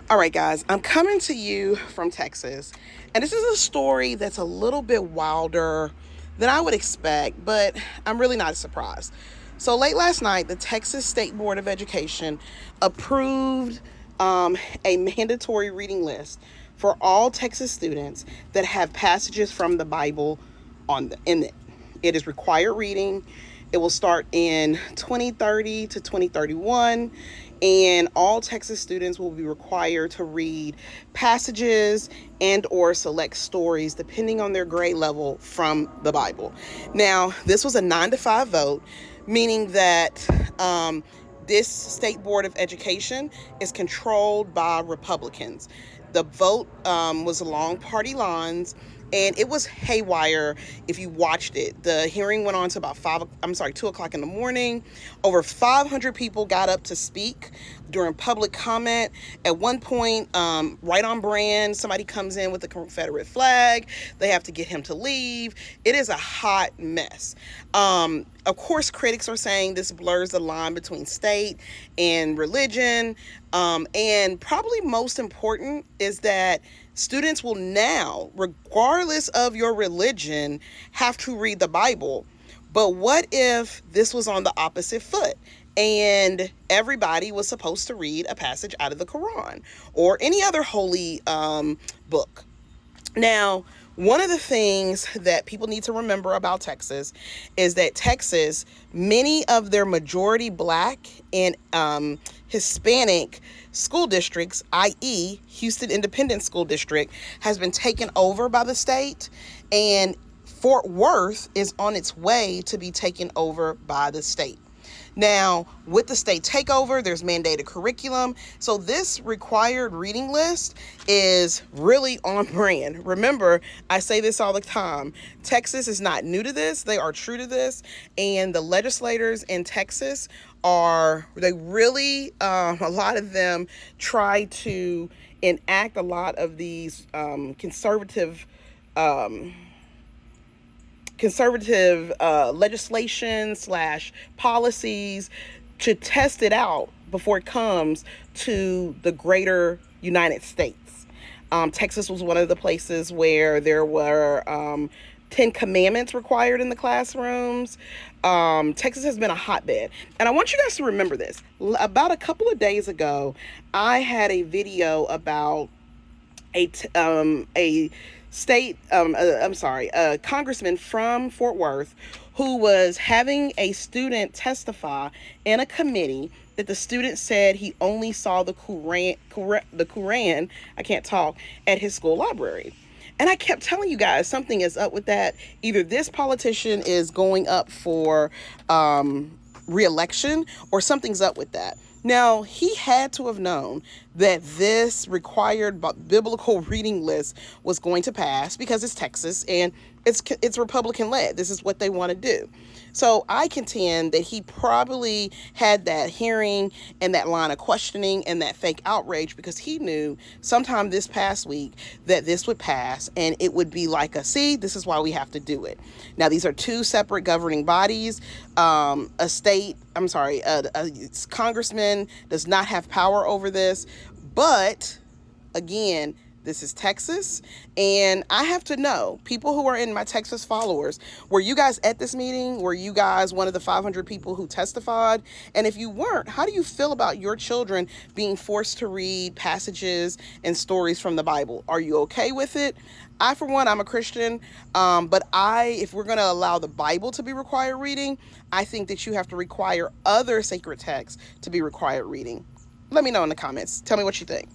All right, guys, I'm coming to you from Texas, and this is a story that's a little bit wilder than I would expect, but I'm really not surprised. So, late last night, the Texas State Board of Education approved a mandatory reading list for all Texas students that have passages from the Bible in it. It is required reading. It will start in 2030 to 2031, and all Texas students will be required to read passages and or select stories depending on their grade level from the Bible. Now, this was a 9-5 vote, meaning that this state board of education is controlled by Republicans. The vote was along party lines, and it was haywire if you watched it. The hearing went on to about 2 o'clock in the morning. Over 500 people got up to speak during public comment. At one point, right on brand, somebody comes in with the Confederate flag. They have to get him to leave. It is a hot mess. Of course, critics are saying this blurs the line between state and religion. And probably most important is that students will now, regardless of your religion, have to read the Bible. But what if this was on the opposite foot and everybody was supposed to read a passage out of the Quran or any other holy book? Now, one of the things that people need to remember about Texas is that Texas, many of their majority Black and Hispanic school districts, i.e. Houston Independent School District, has been taken over by the state, and Fort Worth is on its way to be taken over by the state. Now, with the state takeover, there's mandated curriculum. So this required reading list is really on brand. Remember, I say this all the time. Texas is not new to this. They are true to this. And the legislators in Texas a lot of them try to enact a lot of these conservative legislation / policies to test it out before it comes to the greater United States. Texas was one of the places where there were 10 commandments required in the classrooms. Texas has been a hotbed. And I want you guys to remember this. About a couple of days ago, I had a video about a congressman from Fort Worth who was having a student testify in a committee that the student said he only saw the Quran, I can't talk, at his school library. And I kept telling you guys something is up with that. Either this politician is going up for re-election or something's up with that. Now, he had to have known that this required biblical reading list was going to pass because it's Texas and it's Republican led. This is what they want to do. So I contend that he probably had that hearing and that line of questioning and that fake outrage because he knew sometime this past week that this would pass and it would be like this is why we have to do it. Now, these are two separate governing bodies. A congressman does not have power over this, but again, this is Texas, and I have to know, people who are in my Texas followers, were you guys at this meeting? Were you guys one of the 500 people who testified? And if you weren't, how do you feel about your children being forced to read passages and stories from the Bible? Are you okay with it? I, for one, I'm a Christian, but if we're going to allow the Bible to be required reading, I think that you have to require other sacred texts to be required reading. Let me know in the comments. Tell me what you think.